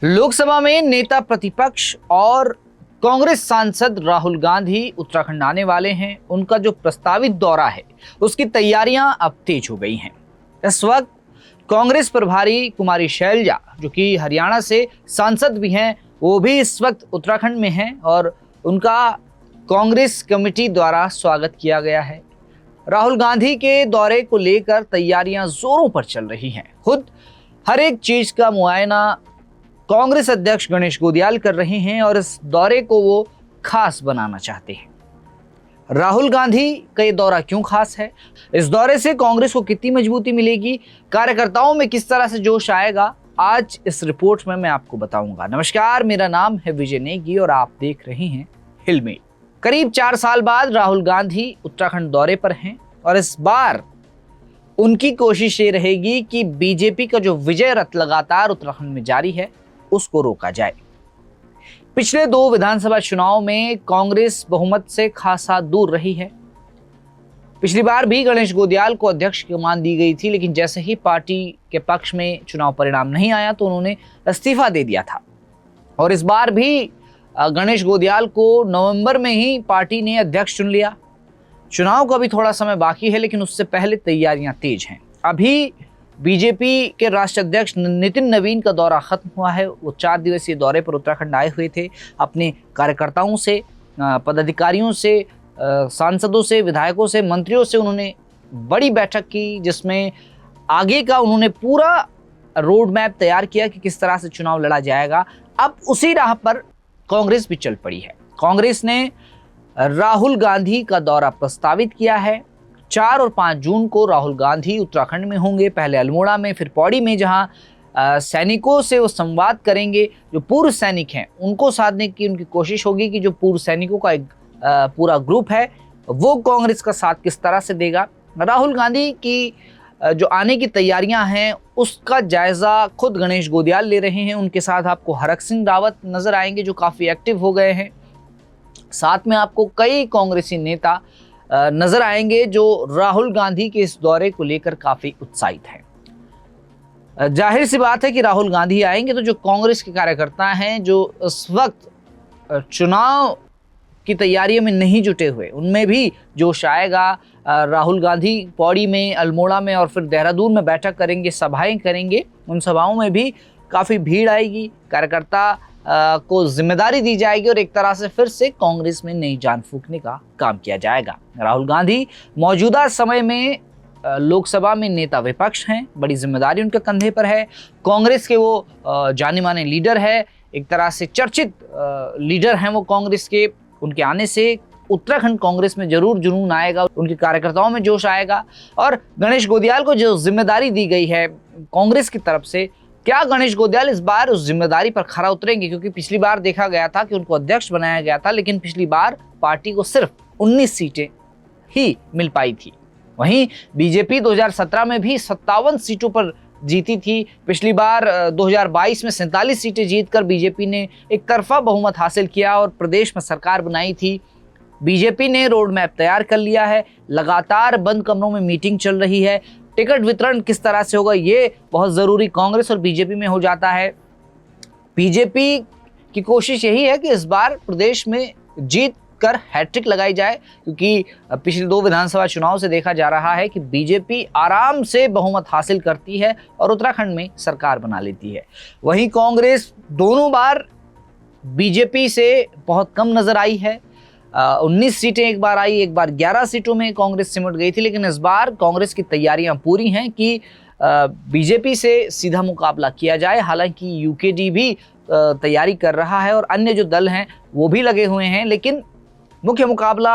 लोकसभा में नेता प्रतिपक्ष और कांग्रेस सांसद राहुल गांधी उत्तराखंड आने वाले हैं। उनका जो प्रस्तावित दौरा है उसकी तैयारियां अब तेज हो गई हैं। इस वक्त कांग्रेस प्रभारी कुमारी शैलजा, जो कि हरियाणा से सांसद भी हैं, वो भी इस वक्त उत्तराखंड में हैं और उनका कांग्रेस कमेटी द्वारा स्वागत किया गया है। राहुल गांधी के दौरे को लेकर तैयारियां जोरों पर चल रही हैं। खुद हर एक चीज का मुआयना कांग्रेस अध्यक्ष गणेश गोदियाल कर रहे हैं और इस दौरे को वो खास बनाना चाहते हैं। राहुल गांधी का ये दौरा क्यों खास है, इस दौरे से कांग्रेस को कितनी मजबूती मिलेगी, कार्यकर्ताओं में किस तरह से जोश आएगा, आज इस रिपोर्ट में मैं आपको बताऊंगा। नमस्कार, मेरा नाम है विजय नेगी और आप देख रहे हैं हिलमेल। करीब 4 साल बाद राहुल गांधी उत्तराखंड दौरे पर हैं और इस बार उनकी कोशिश ये रहेगी कि बीजेपी का जो विजय रथ लगातार उत्तराखंड में जारी है उसको रोका जाए। पिछले 2 विधानसभा चुनाव में कांग्रेस बहुमत से खासा दूर रही है। पिछली बार भी गणेश गोदियाल को अध्यक्ष की कमान दी गई थी, लेकिन जैसे ही पार्टी के पक्ष में चुनाव परिणाम नहीं आया तो उन्होंने इस्तीफा दे दिया था। और इस बार भी गणेश गोदियाल को नवंबर में ही पार्टी ने अध्यक्ष चुन लिया। चुनाव का भी थोड़ा समय बाकी है, लेकिन उससे पहले तैयारियां तेज हैं। अभी बीजेपी के राष्ट्रीय अध्यक्ष नितिन नवीन का दौरा खत्म हुआ है। वो 4 दिवसीय दौरे पर उत्तराखंड आए हुए थे। अपने कार्यकर्ताओं से, पदाधिकारियों से, सांसदों से, विधायकों से, मंत्रियों से उन्होंने बड़ी बैठक की, जिसमें आगे का उन्होंने पूरा रोड मैप तैयार किया कि किस तरह से चुनाव लड़ा जाएगा। अब उसी राह पर कांग्रेस भी चल पड़ी है। कांग्रेस ने राहुल गांधी का दौरा प्रस्तावित किया है। 4 और 5 जून को राहुल गांधी उत्तराखंड में होंगे, पहले अल्मोड़ा में, फिर पौड़ी में, जहां सैनिकों से वो संवाद करेंगे। जो पूर्व सैनिक हैं उनको साधने की उनकी कोशिश होगी कि जो पूर्व सैनिकों का एक पूरा ग्रुप है वो कांग्रेस का साथ किस तरह से देगा। राहुल गांधी की जो आने की तैयारियां हैं उसका जायजा खुद गणेश गोदियाल ले रहे हैं। उनके साथ आपको हरक सिंह रावत नजर आएंगे, जो काफ़ी एक्टिव हो गए हैं। साथ में आपको कई कांग्रेसी नेता नजर आएंगे जो राहुल गांधी के इस दौरे को लेकर काफी उत्साहित हैं। जाहिर सी बात है कि राहुल गांधी आएंगे तो जो कांग्रेस के कार्यकर्ता हैं, जो इस वक्त चुनाव की तैयारियों में नहीं जुटे हुए, उनमें भी जोश आएगा। राहुल गांधी पौड़ी में, अल्मोड़ा में और फिर देहरादून में बैठक करेंगे, सभाएं करेंगे। उन सभाओं में भी काफ़ी भीड़ आएगी। कार्यकर्ता को जिम्मेदारी दी जाएगी और एक तरह से फिर से कांग्रेस में नई जान फूंकने का काम किया जाएगा। राहुल गांधी मौजूदा समय में लोकसभा में नेता विपक्ष हैं, बड़ी जिम्मेदारी उनके कंधे पर है। कांग्रेस के वो जाने माने लीडर है, एक तरह से चर्चित लीडर हैं वो कांग्रेस के। उनके आने से उत्तराखंड कांग्रेस में जरूर जुनून आएगा, उनके कार्यकर्ताओं में जोश आएगा। और गणेश गोदियाल को जो जिम्मेदारी दी गई है कांग्रेस की तरफ से, क्या गणेश गोदियाल इस बार उस जिम्मेदारी पर खरा उतरेंगे? क्योंकि पिछली बार देखा गया था कि उनको अध्यक्ष बनाया गया था, लेकिन पिछली बार पार्टी को सिर्फ 19 सीटें ही मिल पाई थी। वहीं बीजेपी 2017 में भी 57 सीटों पर जीती थी। पिछली बार 2022 में 47 सीटें जीतकर बीजेपी ने एक तरफा बहुमत हासिल किया और प्रदेश में सरकार बनाई थी। बीजेपी ने रोड मैप तैयार कर लिया है। लगातार बंद कमरों में मीटिंग चल रही है। टिकट वितरण किस तरह से होगा ये बहुत ज़रूरी कांग्रेस और बीजेपी में हो जाता है। बीजेपी की कोशिश यही है कि इस बार प्रदेश में जीत कर हैट्रिक लगाई जाए, क्योंकि पिछले 2 विधानसभा चुनाव से देखा जा रहा है कि बीजेपी आराम से बहुमत हासिल करती है और उत्तराखंड में सरकार बना लेती है। वहीं कांग्रेस दोनों बार बीजेपी से बहुत कम नजर आई है। 19 सीटें एक बार आई, एक बार 11 सीटों में कांग्रेस सिमट गई थी। लेकिन इस बार कांग्रेस की तैयारियां पूरी हैं कि बीजेपी से सीधा मुकाबला किया जाए। हालांकि यूकेडी भी तैयारी कर रहा है और अन्य जो दल हैं वो भी लगे हुए हैं, लेकिन मुख्य मुकाबला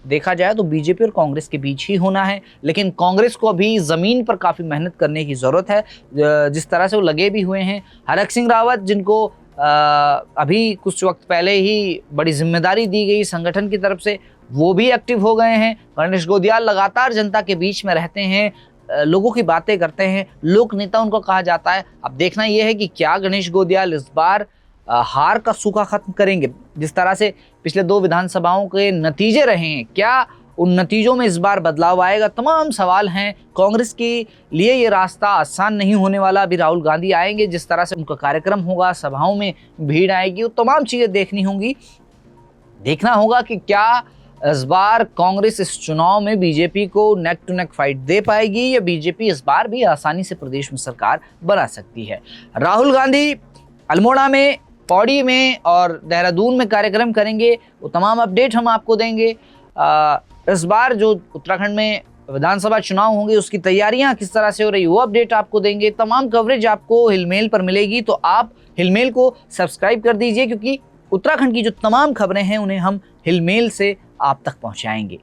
देखा जाए तो बीजेपी और कांग्रेस के बीच ही होना है। लेकिन कांग्रेस को अभी ज़मीन पर काफ़ी मेहनत करने की ज़रूरत है, जिस तरह से वो लगे भी हुए हैं। हरक सिंह रावत, जिनको अभी कुछ वक्त पहले ही बड़ी जिम्मेदारी दी गई संगठन की तरफ से, वो भी एक्टिव हो गए हैं। गणेश गोदियाल लगातार जनता के बीच में रहते हैं, लोगों की बातें करते हैं, लोक नेता उनको कहा जाता है। अब देखना यह है कि क्या गणेश गोदियाल इस बार हार का सूखा खत्म करेंगे। जिस तरह से पिछले 2 विधानसभाओं के नतीजे रहे हैं, क्या उन नतीजों में इस बार बदलाव आएगा? तमाम सवाल हैं। कांग्रेस के लिए ये रास्ता आसान नहीं होने वाला। अभी राहुल गांधी आएंगे, जिस तरह से उनका कार्यक्रम होगा, सभाओं में भीड़ आएगी, वो तमाम चीज़ें देखनी होंगी। देखना होगा कि क्या इस बार कांग्रेस इस चुनाव में बीजेपी को नेक टू नेक फाइट दे पाएगी या बीजेपी इस बार भी आसानी से प्रदेश में सरकार बना सकती है। राहुल गांधी अल्मोड़ा में, पौड़ी में और देहरादून में कार्यक्रम करेंगे। वो तमाम अपडेट हम आपको देंगे। इस बार जो उत्तराखंड में विधानसभा चुनाव होंगे उसकी तैयारियां किस तरह से हो रही, वो अपडेट आपको देंगे। तमाम कवरेज आपको हिलमेल पर मिलेगी, तो आप हिलमेल को सब्सक्राइब कर दीजिए, क्योंकि उत्तराखंड की जो तमाम खबरें हैं उन्हें हम हिलमेल से आप तक पहुंचाएंगे।